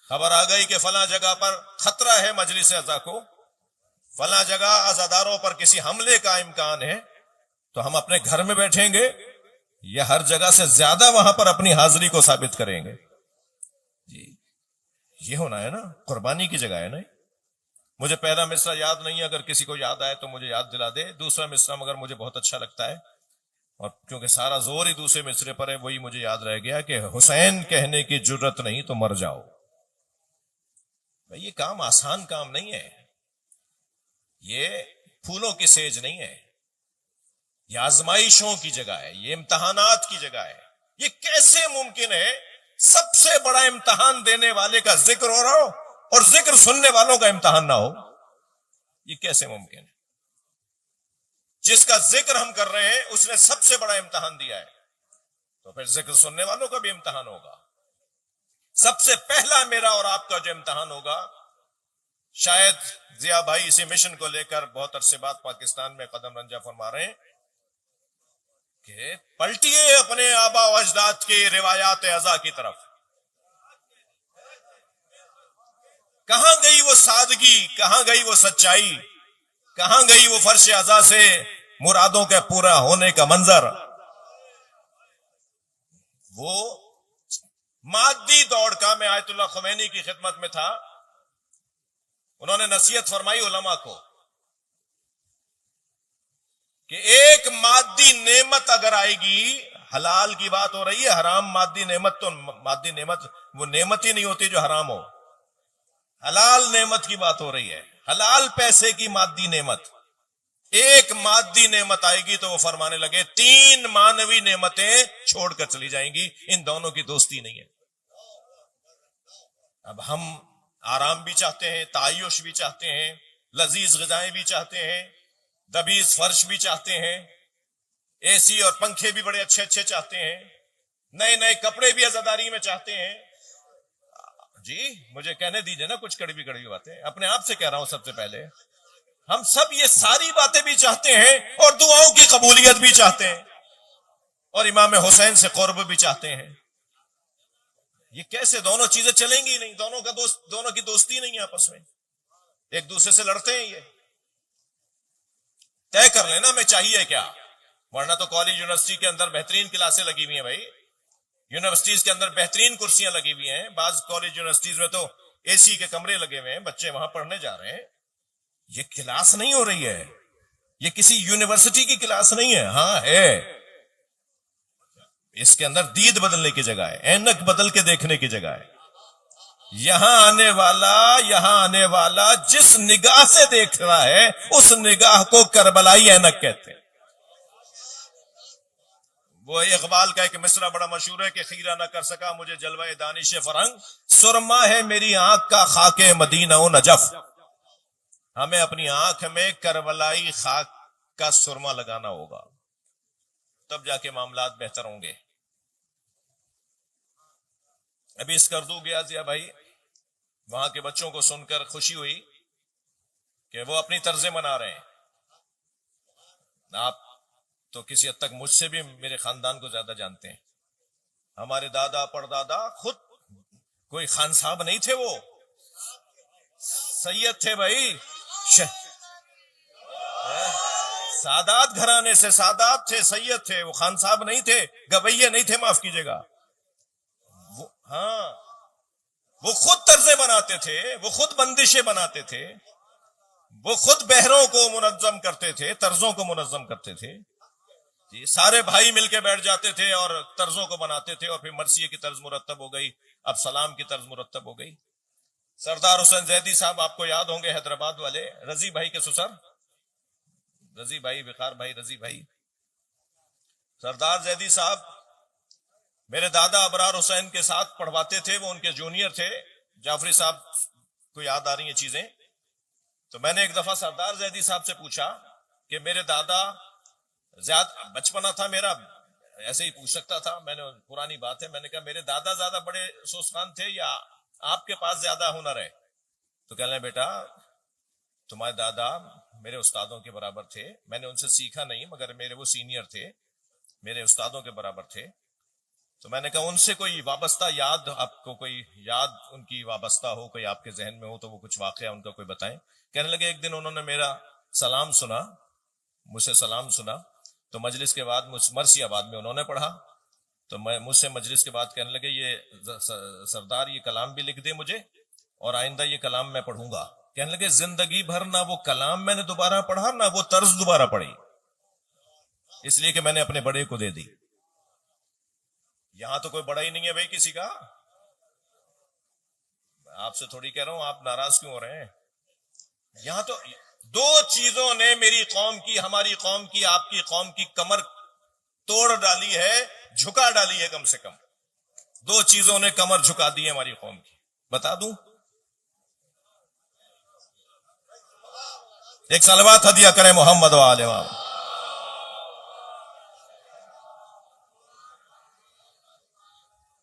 خبر آ گئی کہ فلاں جگہ پر خطرہ ہے مجلس عزا کو، فلاں جگہ عزاداروں پر کسی حملے کا امکان ہے، تو ہم اپنے گھر میں بیٹھیں گے یا ہر جگہ سے زیادہ وہاں پر اپنی حاضری کو ثابت کریں گے؟ جی یہ ہونا ہے نا، قربانی کی جگہ ہے نا۔ مجھے پہلا مصرع یاد نہیں ہے، اگر کسی کو یاد آئے تو مجھے یاد دلا دے۔ دوسرا مصرع مگر مجھے بہت اچھا لگتا ہے، اور کیونکہ سارا زور ہی دوسرے مصرے پر ہے، وہی مجھے یاد رہ گیا کہ حسین کہنے کی جرت نہیں تو مر جاؤ۔ بھئی یہ کام آسان کام نہیں ہے، یہ پھولوں کی سیج نہیں ہے، یہ آزمائشوں کی جگہ ہے، یہ امتحانات کی جگہ ہے۔ یہ کیسے ممکن ہے سب سے بڑا امتحان دینے والے کا ذکر ہو رہا ہو اور ذکر سننے والوں کا امتحان نہ ہو؟ یہ کیسے ممکن ہے؟ جس کا ذکر ہم کر رہے ہیں اس نے سب سے بڑا امتحان دیا ہے، تو پھر ذکر سننے والوں کا بھی امتحان ہوگا۔ سب سے پہلا میرا اور آپ کا جو امتحان ہوگا، شاید ضیاء بھائی اسی مشن کو لے کر بہت عرصے بعد پاکستان میں قدم رنجہ فرما رہے ہیں کہ پلٹیے اپنے آبا و اجداد کی روایات ازا کی طرف۔ کہاں گئی وہ سادگی، کہاں گئی وہ سچائی، کہاں گئی وہ فرش ازا سے مرادوں کے پورا ہونے کا منظر؟ وہ مادی دوڑ کا، میں آیت اللہ خمینی کی خدمت میں تھا، انہوں نے نصیحت فرمائی علماء کو کہ ایک مادی نعمت اگر آئے گی، حلال کی بات ہو رہی ہے، حرام مادی نعمت تو مادی نعمت وہ نعمت ہی نہیں ہوتی جو حرام ہو، حلال نعمت کی بات ہو رہی ہے، حلال پیسے کی مادی نعمت۔ ایک مادی نعمت آئے گی تو وہ فرمانے لگے 3 مانوی نعمتیں چھوڑ کر چلی جائیں گی، ان دونوں کی دوستی نہیں ہے۔ اب ہم آرام بھی چاہتے ہیں، تعیش بھی چاہتے ہیں، لذیذ غذائیں بھی چاہتے ہیں، دبیز فرش بھی چاہتے ہیں، اے سی اور پنکھے بھی بڑے اچھے اچھے چاہتے ہیں، نئے نئے کپڑے بھی عزاداری میں چاہتے ہیں۔ جی مجھے کہنے دیجئے نا کچھ کڑوی کڑوی باتیں، اپنے آپ سے کہہ رہا ہوں سب سے پہلے، ہم سب یہ ساری باتیں بھی چاہتے ہیں اور دعاؤں کی قبولیت بھی چاہتے ہیں اور امام حسین سے قرب بھی چاہتے ہیں۔ یہ کیسے دونوں چیزیں چلیں گی نہیں؟ دونوں کی دوستی نہیں ہے آپس میں، ایک دوسرے سے لڑتے ہیں۔ یہ طے کر لینا میں چاہیے کیا، ورنہ تو کالج یونیورسٹی کے اندر بہترین کلاسیں لگی ہوئی ہیں بھائی، یونیورسٹیز کے اندر بہترین کرسیاں لگی ہوئی ہیں، بعض کالج یونیورسٹیز میں تو اے سی کے کمرے لگے ہوئے ہیں، بچے وہاں پڑھنے جا رہے ہیں۔ یہ کلاس نہیں ہو رہی ہے، یہ کسی یونیورسٹی کی کلاس نہیں ہے، ہاں ہے، اس کے اندر دید بدلنے کی جگہ ہے، اینک بدل کے دیکھنے کی جگہ ہے۔ یہاں آنے والا جس نگاہ سے دیکھ رہا ہے اس نگاہ کو کربلائی اینک کہتے ہیں۔ وہ اقبال کا ایک مصرع بڑا مشہور ہے کہ خیرہ نہ کر سکا مجھے جلوہ دانش فرنگ، سرما ہے میری آنکھ کا خاک مدینہ و نجف۔ ہمیں اپنی آنکھ میں کربلائی خاک کا سرما لگانا ہوگا، تب جا کے معاملات بہتر ہوں گے۔ ابھی اسکردو گیا ضیاء بھائی، وہاں کے بچوں کو سن کر خوشی ہوئی کہ وہ اپنی طرزیں منا رہے ہیں۔ آپ تو کسی حد تک مجھ سے بھی میرے خاندان کو زیادہ جانتے ہیں۔ ہمارے دادا پردادا خود کوئی خان صاحب نہیں تھے، وہ سید تھے بھائی، سادات گھرانے سے، سادات تھے، سید تھے، وہ خان صاحب نہیں تھے، گویے نہیں تھے، معاف کیجیے گا۔ ہاں وہ خود طرزیں بناتے تھے، وہ خود بندشیں بناتے تھے، وہ خود بہروں کو منظم کرتے تھے، طرزوں کو منظم کرتے تھے۔ جی سارے بھائی مل کے بیٹھ جاتے تھے اور طرزوں کو بناتے تھے، اور پھر مرثیے کی طرز مرتب ہو گئی، اب سلام کی طرز مرتب ہو گئی۔ سردار حسین زیدی صاحب آپ کو یاد ہوں گے، حیدرآباد والے، رضی بھائی کے سسر، رضی بھائی، وقار بھائی، رضی بھائی، سردار زیدی صاحب میرے دادا ابرار حسین کے ساتھ پڑھواتے تھے، وہ ان کے جونیئر تھے۔ جعفری صاحب کو یاد آ رہی ہیں چیزیں، تو میں نے ایک دفعہ سردار زیدی صاحب سے پوچھا کہ میرے دادا، زیادہ بچپنا تھا میرا، ایسے ہی پوچھ سکتا تھا، میں نے پرانی بات ہے، میں نے کہا میرے دادا زیادہ بڑے سوسخان تھے یا آپ کے پاس زیادہ ہنر ہے؟ تو کہنے بیٹا تمہارے دادا میرے استادوں کے برابر تھے، میں نے ان سے سیکھا نہیں مگر میرے وہ سینئر تھے، میرے استادوں کے برابر تھے۔ تو میں نے کہا ان سے کوئی وابستہ یاد، آپ کو کوئی یاد ان کی وابستہ ہو، کوئی آپ کے ذہن میں ہو تو وہ کچھ واقعہ ان کا کوئی بتائیں. کہنے لگے ایک دن انہوں نے میرا سلام سنا، مجھ سے سلام سنا، تو مجلس کے بعد مرثیہ آباد میں انہوں نے پڑھا، تو میں مجھ سے مجلس کے بعد کہنے لگے یہ سردار یہ کلام بھی لکھ دے مجھے، اور آئندہ یہ کلام میں پڑھوں گا. کہنے لگے زندگی بھر نہ وہ کلام میں نے دوبارہ پڑھا، نہ وہ طرز دوبارہ پڑھی، اس لیے کہ میں نے اپنے بڑے کو دے دی. یہاں تو کوئی بڑا ہی نہیں ہے بھائی کسی کا. آپ سے تھوڑی کہہ رہا ہوں، آپ ناراض کیوں ہو رہے ہیں؟ یہاں تو دو چیزوں نے میری قوم کی، ہماری قوم کی، آپ کی قوم کی کمر توڑ ڈالی ہے، جھکا ڈالی ہے. کم سے کم دو چیزوں نے کمر جھکا دی ہے ہماری قوم کی. بتا دوں؟ ایک صلوات ہدیہ کریں محمد و آل محمد.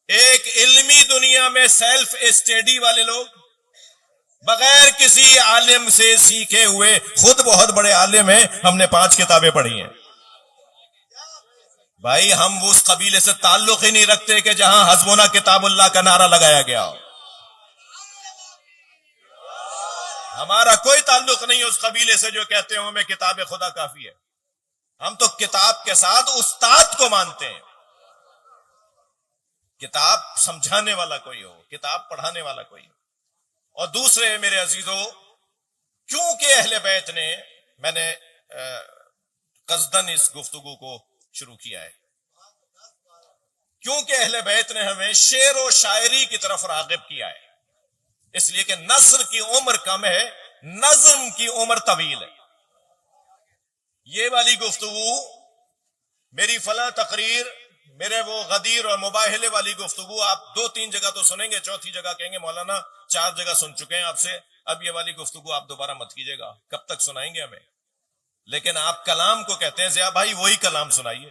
ایک علمی دنیا میں سیلف اسٹڈی والے لوگ، بغیر کسی عالم سے سیکھے ہوئے، خود بہت بڑے عالم ہیں، ہم نے 5 کتابیں پڑھی ہیں. بھائی ہم اس قبیلے سے تعلق ہی نہیں رکھتے کہ جہاں حسبنا کتاب اللہ کا نعرہ لگایا گیا ہو. ہمارا کوئی تعلق نہیں اس قبیلے سے جو کہتے ہیں ہمیں کتاب خدا کافی ہے. ہم تو کتاب کے ساتھ استاد کو مانتے ہیں. کتاب سمجھانے والا کوئی ہو، کتاب پڑھانے والا کوئی ہو. اور دوسرے میرے عزیزو، کیونکہ اہل بیت نے، میں نے قصدن اس گفتگو کو شروع کیا ہے، کیونکہ اہل بیت نے ہمیں شعر و شاعری کی طرف راغب کیا ہے، اس لیے کہ نثر کی عمر کم ہے، نظم کی عمر طویل ہے. یہ والی گفتگو، میری فلاں تقریر، میرے وہ غدیر اور مباہلے والی گفتگو آپ 2-3 جگہ تو سنیں گے، چوتھی جگہ کہیں گے مولانا 4 جگہ سن چکے ہیں آپ سے، اب یہ والی گفتگو آپ دوبارہ مت کیجیے گا. کب تک سنائیں گے ہمیں؟ لیکن آپ کلام کو کہتے ہیں ضیاء بھائی وہی کلام سنائیے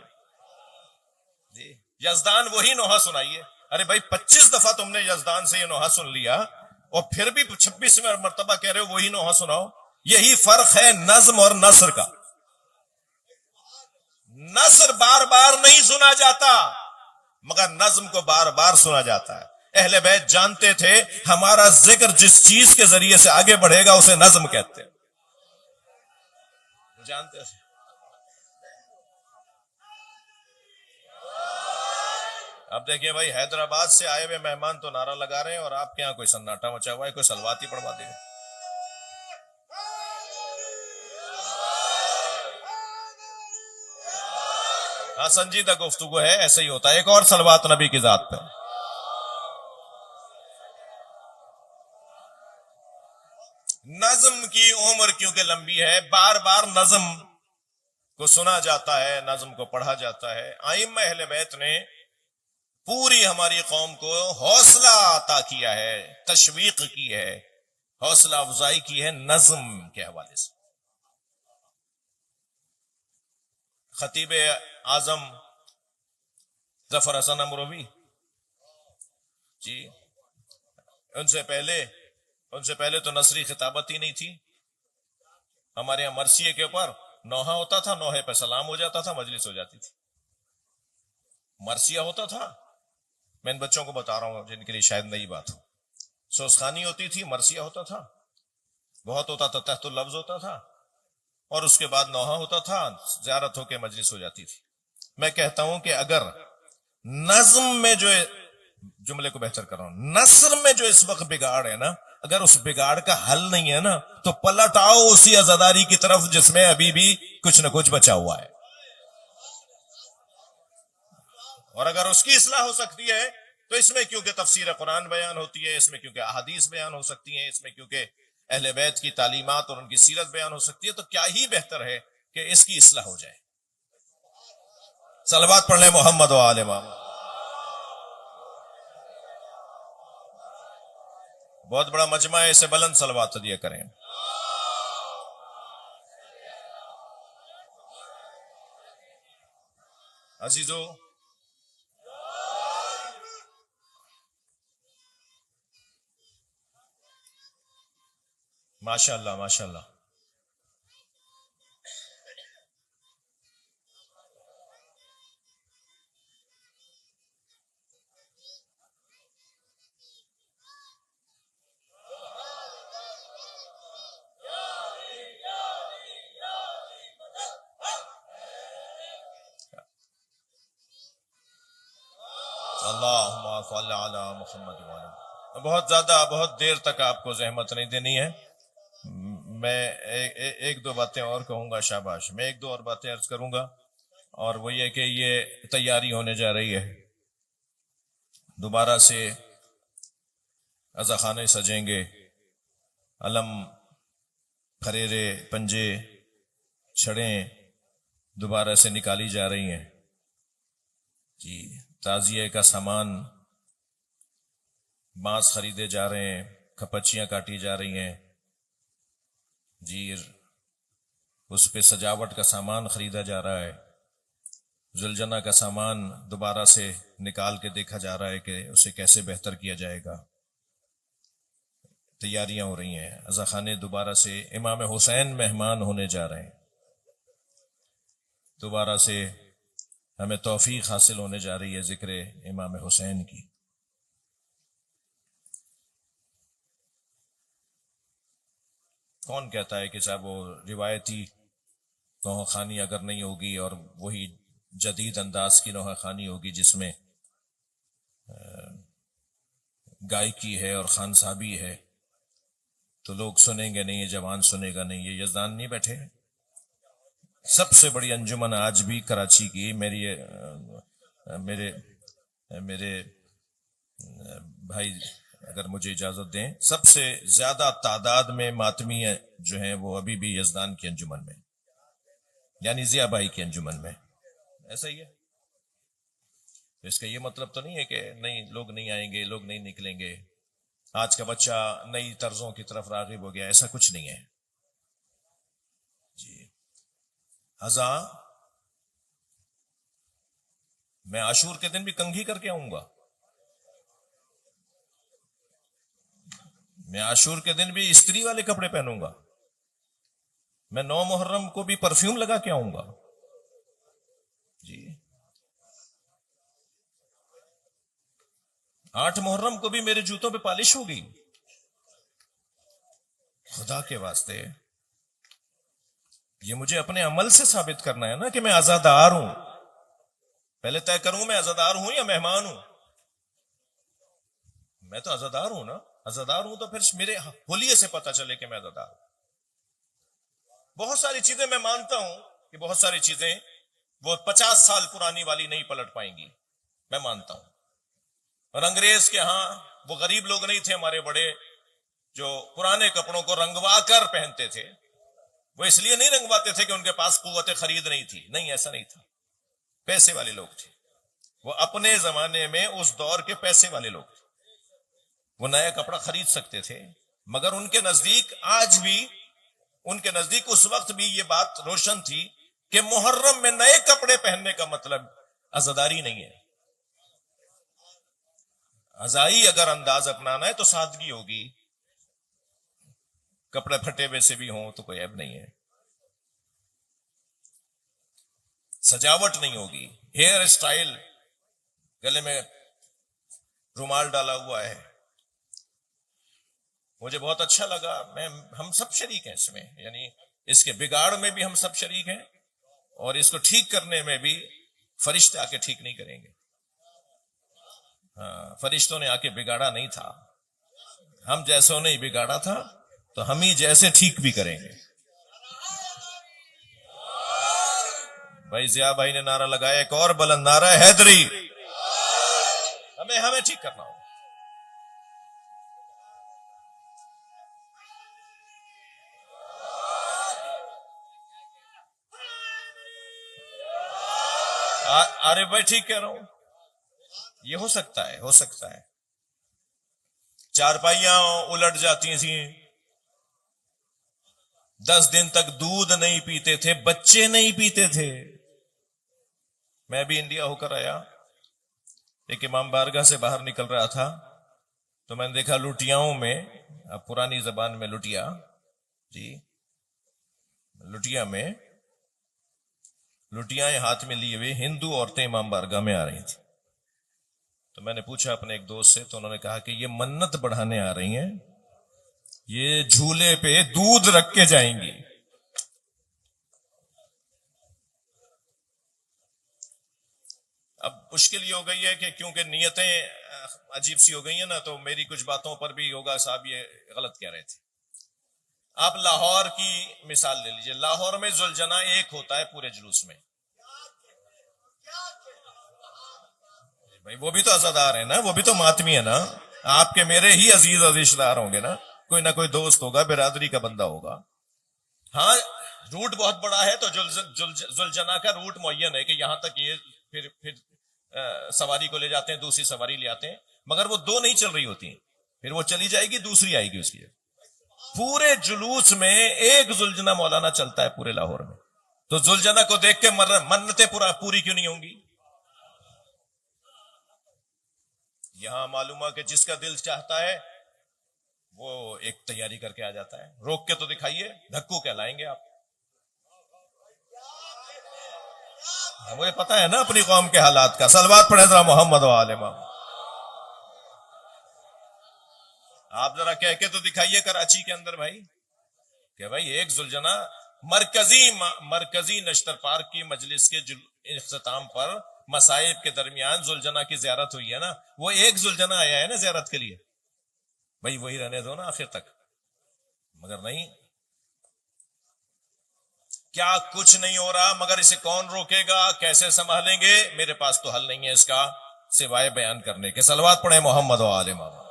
جی، یزدان وہی نوحہ سنائیے. ارے بھائی 25 دفعہ تم نے یزدان سے یہ نوحہ سن لیا اور پھر بھی 26ویں مرتبہ کہہ رہے ہو وہی نوحہ سناؤ. یہی فرق ہے نظم اور نثر کا. نثر بار بار نہیں سنا جاتا، مگر نظم کو بار بار سنا جاتا ہے. اہل بیت جانتے تھے ہمارا ذکر جس چیز کے ذریعے سے آگے بڑھے گا اسے نظم کہتے ہیں. جانتے تھے. اب دیکھیے بھائی حیدرآباد سے آئے ہوئے مہمان تو نعرہ لگا رہے ہیں اور آپ کے یہاں کوئی سناٹا مچا ہوا ہے، کوئی سلوات ہی پڑھوا دے گا. ہاں سنجیدہ گفتگو ہے، ایسے ہی ہوتا ہے. ایک اور صلوات نبی کی ذات پہ. نظم کی عمر کیونکہ لمبی ہے، بار بار نظم کو سنا جاتا ہے، نظم کو پڑھا جاتا ہے. ائمہ اہل بیت نے پوری ہماری قوم کو حوصلہ عطا کیا ہے، تشویق کی ہے، حوصلہ افزائی کی ہے نظم کے حوالے سے. خطیب اعظم ظفر حسن امروی جی، ان سے پہلے تو نثری خطابت ہی نہیں تھی. ہمارے یہاں مرثیے کے اوپر نوحہ ہوتا تھا، نوحے پہ سلام ہو جاتا تھا، مجلس ہو جاتی تھی. مرثیہ ہوتا تھا، میں ان بچوں کو بتا رہا ہوں جن کے لیے شاید نئی بات ہو. سوسخانی ہوتی تھی، مرثیہ ہوتا تھا، بہت ہوتا تھا، تحت اللفظ ہوتا تھا، اور اس کے بعد نوحہ ہوتا تھا، زیارت ہو کے مجلس ہو جاتی تھی. میں کہتا ہوں کہ اگر نظم میں جو، جملے کو بہتر کر رہا ہوں، نثر میں جو اس وقت بگاڑ ہے نا، اگر اس بگاڑ کا حل نہیں ہے نا تو پلٹ آؤ اسی عزاداری کی طرف جس میں ابھی بھی کچھ نہ کچھ بچا ہوا ہے. اور اگر اس کی اصلاح ہو سکتی ہے تو اس میں کیونکہ تفسیر قرآن بیان ہوتی ہے، اس میں کیونکہ احادیث بیان ہو سکتی ہیں، اس میں کیونکہ اہل بیت کی تعلیمات اور ان کی سیرت بیان ہو سکتی ہے، تو کیا ہی بہتر ہے کہ اس کی اصلاح ہو جائے. صلوات پڑھ لیں محمد و آل محمد. بہت بڑا مجمع ہے، اسے بلند صلوات دیا کریں. عزیزو، ماشاء اللہ ماشاء اللہ. اللہم صل علی محمد وعلی۔ بہت زیادہ بہت دیر تک آپ کو زحمت نہیں دینی ہے، میں ایک دو باتیں اور کہوں گا، شاباش، میں ایک دو اور باتیں عرض کروں گا، اور وہ یہ کہ یہ تیاری ہونے جا رہی ہے، دوبارہ سے عزاخانے سجیں گے، علم، پھریرے، پنجے، چھڑیں دوبارہ سے نکالی جا رہی ہیں جی، تعزیے کا سامان، بانس خریدے جا رہے ہیں، کھپچیاں کاٹی جا رہی ہیں جی، اس پہ سجاوٹ کا سامان خریدا جا رہا ہے، زلجنہ کا سامان دوبارہ سے نکال کے دیکھا جا رہا ہے کہ اسے کیسے بہتر کیا جائے گا، تیاریاں ہو رہی ہیں، عزاخانے دوبارہ سے، امام حسین مہمان ہونے جا رہے ہیں، دوبارہ سے ہمیں توفیق حاصل ہونے جا رہی ہے ذکر امام حسین کی۔ کون کہتا ہے کہ صاحب وہ روایتی نوحہ خوانی اگر نہیں ہوگی اور وہی جدید انداز کی نوحہ خوانی ہوگی جس میں گائکی ہے اور خان صاحبی ہے تو لوگ سنیں گے نہیں، یہ جوان سنے گا نہیں، یہ یزدان نہیں بیٹھے ہیں۔ سب سے بڑی انجمن آج بھی کراچی کی، میرے بھائی اگر مجھے اجازت دیں، سب سے زیادہ تعداد میں ماتمی جو ہیں وہ ابھی بھی یزدان کی انجمن میں، یعنی ضیاء بھائی کی انجمن میں، ایسا ہی ہے۔ اس کا یہ مطلب تو نہیں ہے کہ نہیں، لوگ نہیں آئیں گے، لوگ نہیں نکلیں گے، آج کا بچہ نئی طرزوں کی طرف راغب ہو گیا، ایسا کچھ نہیں ہے جی۔ ہزاں میں عاشور کے دن بھی کنگھی کر کے آؤں گا، میں عاشور کے دن بھی استری والے کپڑے پہنوں گا، میں 9 محرم کو بھی پرفیوم لگا کے آؤں گا جی، 8 محرم کو بھی میرے جوتوں پہ پالش ہوگی، خدا کے واسطے یہ مجھے اپنے عمل سے ثابت کرنا ہے نا کہ میں عزادار ہوں، پہلے طے کروں میں عزادار ہوں یا مہمان ہوں، میں تو عزادار ہوں نا، عزادار ہوں تو پھر میرے حلیے سے پتہ چلے کہ میں عزادار ہوں۔ بہت ساری چیزیں میں مانتا ہوں کہ بہت ساری چیزیں وہ 50 سال پرانی والی نہیں پلٹ پائیں گی، میں مانتا ہوں، اور انگریز کے ہاں وہ غریب لوگ نہیں تھے ہمارے بڑے جو پرانے کپڑوں کو رنگوا کر پہنتے تھے، وہ اس لیے نہیں رنگواتے تھے کہ ان کے پاس قوت خرید نہیں تھی، نہیں، ایسا نہیں تھا، پیسے والے لوگ تھے، وہ اپنے زمانے میں اس دور کے پیسے والے لوگ تھے، وہ نیا کپڑا خرید سکتے تھے، مگر ان کے نزدیک آج بھی، ان کے نزدیک اس وقت بھی یہ بات روشن تھی کہ محرم میں نئے کپڑے پہننے کا مطلب عزاداری نہیں ہے، عزائی اگر انداز اپنانا ہے تو سادگی ہوگی، کپڑے پھٹے ہوئے سے بھی ہوں تو کوئی عیب نہیں ہے، سجاوٹ نہیں ہوگی، ہیئر اسٹائل، گلے میں رومال ڈالا ہوا ہے، مجھے بہت اچھا لگا، ہم سب شریک ہیں اس میں، یعنی اس کے بگاڑ میں بھی ہم سب شریک ہیں، اور اس کو ٹھیک کرنے میں بھی فرشتے آ کے ٹھیک نہیں کریں گے، ہاں، فرشتوں نے آ کے بگاڑا نہیں تھا، ہم جیسوں نے بگاڑا تھا تو ہم ہی جیسے ٹھیک بھی کریں گے۔ بھائی ضیاء بھائی نے نعرہ لگایا، ایک اور بلند نعرہ ہے، حیدری، ہمیں ٹھیک کرنا ہو۔ عارف بھائی ٹھیک کہہ رہا ہوں، یہ ہو سکتا ہے، ہو سکتا ہے، چارپائیاں الٹ جاتی تھیں، 10 دن تک دودھ نہیں پیتے تھے، بچے نہیں پیتے تھے، میں بھی انڈیا ہو کر آیا، ایک امام بارگاہ سے باہر نکل رہا تھا تو میں نے دیکھا لٹیاؤں میں، اب پرانی زبان میں لٹیا جی، لٹیا میں لٹیاں ہاتھ میں لیے ہوئے ہندو عورتیں امام بارگاہ میں آ رہی تھی، تو میں نے پوچھا اپنے ایک دوست سے، تو انہوں نے کہا کہ یہ منت بڑھانے آ رہی ہیں، یہ جھولے پہ دودھ رکھ کے جائیں گی۔ اب مشکل یہ ہو گئی ہے کہ کیونکہ نیتیں عجیب سی ہو گئی ہیں نا، تو میری کچھ باتوں پر بھی یوگا صاحب یہ غلط کہہ رہے تھے. آپ لاہور کی مثال لے لیجئے، لاہور میں ذوالجناح ایک ہوتا ہے پورے جلوس میں. بھائی وہ بھی تو عزادار ہیں نا، وہ بھی تو ماتمی ہے نا، آپ کے میرے ہی عزیز رشتہ دار ہوں گے نا، کوئی نہ کوئی دوست ہوگا، برادری کا بندہ ہوگا. ہاں روٹ بہت بڑا ہے تو ذوالجناح کا روٹ معین ہے کہ یہاں تک یہ پھر سواری کو لے جاتے ہیں، دوسری سواری لے آتے ہیں، مگر وہ دو نہیں چل رہی ہوتی، پھر وہ چلی جائے گی، دوسری آئے گی اس کی. پورے جلوس میں ایک ذوالجناح مولانا چلتا ہے پورے لاہور میں. تو ذوالجناح کو دیکھ کے منتیں پوری کیوں نہیں ہوں گی؟ یہاں معلوم ہے کہ جس کا دل چاہتا ہے وہ ایک تیاری کر کے آ جاتا ہے. روک کے تو دکھائیے، دھکو کہلائیں گے آپ. مجھے پتا ہے نا اپنی قوم کے حالات کا. صلوات پڑھے ذرا محمد و آل محمد. آپ ذرا کہہ کے تو دکھائیے کراچی کے اندر بھائی کہ بھائی ایک ذوالجناح مرکزی نشتر پارک کی مجلس کے اختتام پر مصائب کے درمیان ذوالجناح کی زیارت ہوئی ہے نا، وہ ایک ذوالجناح آیا ہے نا زیارت کے لیے، بھائی وہی رہنے دو نا آخر تک. مگر نہیں، کیا کچھ نہیں ہو رہا، مگر اسے کون روکے گا، کیسے سنبھالیں گے؟ میرے پاس تو حل نہیں ہے اس کا سوائے بیان کرنے کے. صلوات پڑھیں محمد و آل محمد.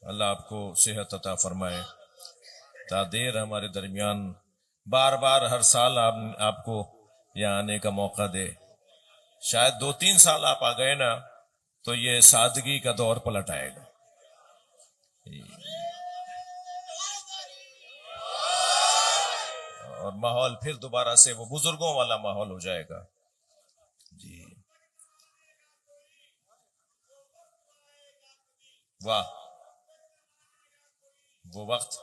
اللہ آپ کو صحت عطا فرمائے، تا دیر ہمارے درمیان بار بار ہر سال آپ کو یہاں آنے کا موقع دے. شاید 2-3 سال آپ آ گئے نا تو یہ سادگی کا دور پلٹ آئے گا. اور ماحول پھر دوبارہ سے وہ بزرگوں والا ماحول ہو جائے گا. جی واہ وہ وقت.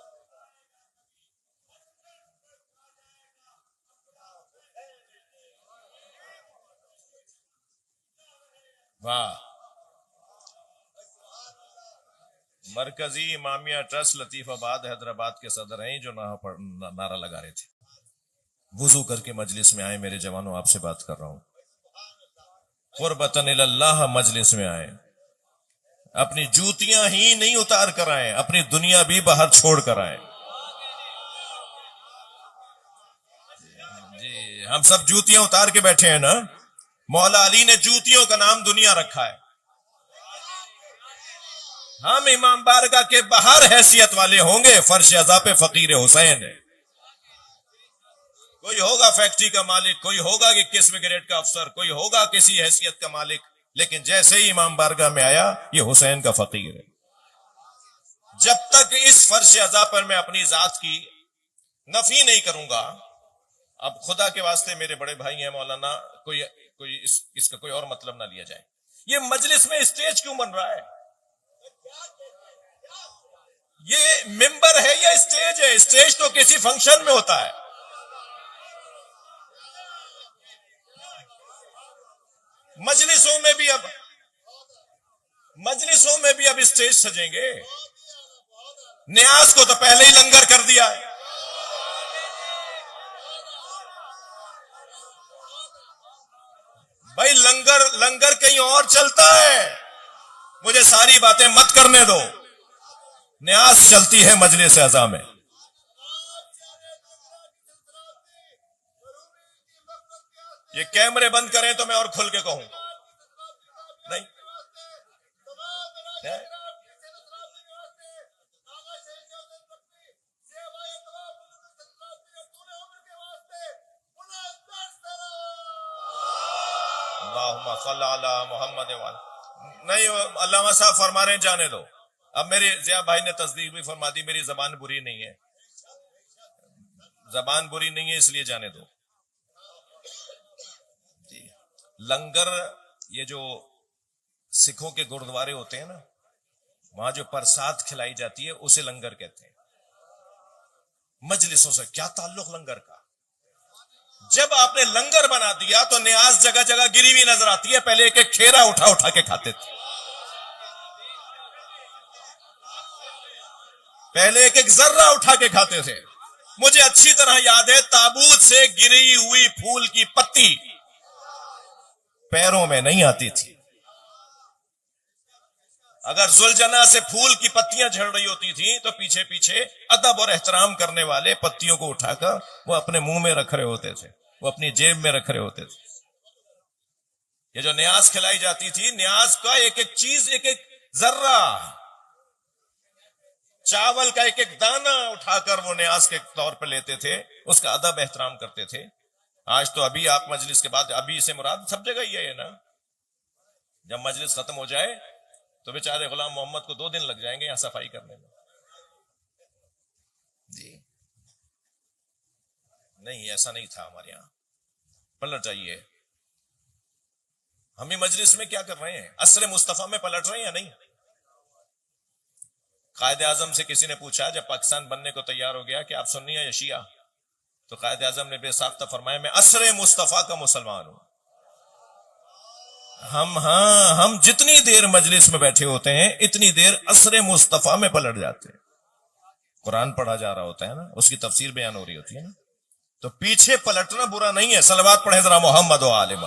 واہ. مرکزی امامیہ ٹرسٹ لطیف آباد حیدرآباد کے صدر ہیں جو نعرہ لگا رہے تھے. وضو کر کے مجلس میں آئے میرے جوانوں، آپ سے بات کر رہا ہوں. قربتاً اللہ مجلس میں آئے، اپنی جوتیاں ہی نہیں اتار کر آئے، اپنی دنیا بھی باہر چھوڑ کر آئے. جی ہم سب جوتیاں اتار کے بیٹھے ہیں نا. مولا علی نے جوتیوں کا نام دنیا رکھا ہے. ہم امام بارگاہ کے باہر حیثیت والے ہوں گے، فرش عزا پہ فقیر حسین ہے. کوئی ہوگا فیکٹری کا مالک، کوئی ہوگا 21ویں گریڈ کا افسر، کوئی ہوگا کسی حیثیت کا مالک، لیکن جیسے ہی امام بارگاہ میں آیا یہ حسین کا فقیر ہے. جب تک اس فرش عزا پر میں اپنی ذات کی نفی نہیں کروں گا. اب خدا کے واسطے میرے بڑے بھائی ہیں مولانا، کوئی اس کا کوئی اور مطلب نہ لیا جائے. یہ مجلس میں اسٹیج کیوں بن رہا ہے؟ یہ ممبر ہے یا اسٹیج ہے؟ اسٹیج تو کسی فنکشن میں ہوتا ہے. مجلسوں میں بھی اب اسٹیج سجیں گے. نیاز کو تو پہلے ہی لنگر کر دیا ہے. بھائی لنگر کہیں اور چلتا ہے، مجھے ساری باتیں مت کرنے دو. نیاز چلتی ہے مجلس عزا میں. یہ کیمرے بند کریں تو میں اور کھل کے کہوں. نہیں اللہم صلی علی محمد نہیں، علامہ صاحب فرما رہے ہیں جانے دو. اب میری ضیاء بھائی نے تصدیق بھی فرما دی، میری زبان بری نہیں ہے، زبان بری نہیں ہے، اس لیے جانے دو. جی لنگر، یہ جو سکھوں کے گردوارے ہوتے ہیں نا، وہاں جو پرساد کھلائی جاتی ہے اسے لنگر کہتے ہیں. مجلسوں سے کیا تعلق لنگر کا؟ جب آپ نے لنگر بنا دیا تو نیاز جگہ جگہ گری ہوئی نظر آتی ہے. پہلے ایک ایک کھیرا اٹھا کے کھاتے تھے. پہلے ایک ایک ذرہ اٹھا کے کھاتے تھے. مجھے اچھی طرح یاد ہے تابوت سے گری ہوئی پھول کی پتی پیروں میں نہیں آتی تھی. اگر ذوالجناح سے پھول کی پتیاں جھڑ رہی ہوتی تھیں تو پیچھے پیچھے ادب اور احترام کرنے والے پتیوں کو اٹھا کر وہ اپنے منہ میں رکھ رہے ہوتے تھے, وہ اپنی جیب میں رکھ رہے ہوتے تھے. یہ جو نیاز کھلائی جاتی تھی, نیاز کا ایک ایک چیز, ایک ایک ذرہ, چاول کا ایک ایک دانہ اٹھا کر وہ نیاز کے طور پر لیتے تھے, اس کا ادب احترام کرتے تھے. آج تو ابھی آپ مجلس کے بعد, ابھی سے مراد سب جگہ ہی ہے نا, جب مجلس ختم ہو جائے تو بیچارے غلام محمد کو 2 دن لگ جائیں گے یہاں صفائی کرنے میں. جی نہیں, ایسا نہیں تھا ہمارے یہاں. پلٹ جائیے, ہم مجلس میں کیا کر رہے ہیں؟ عصر مصطفیٰ میں پلٹ رہے ہیں یا نہیں؟ قائد اعظم سے کسی نے پوچھا جب پاکستان بننے کو تیار ہو گیا کہ آپ سنی ہے یا شیعہ, تو قائد اعظم نے بے ساختہ فرمایا میں عصر مصطفیٰ کا مسلمان ہوں. ہم جتنی دیر مجلس میں بیٹھے ہوتے ہیں اتنی دیر عصر مصطفیٰ میں پلٹ جاتے ہیں. قرآن پڑھا جا رہا ہوتا ہے نا, اس کی تفسیر بیان ہو رہی ہوتی ہے نا, تو پیچھے پلٹنا برا نہیں ہے. صلوات پڑھیں ذرا محمد و آل محمد.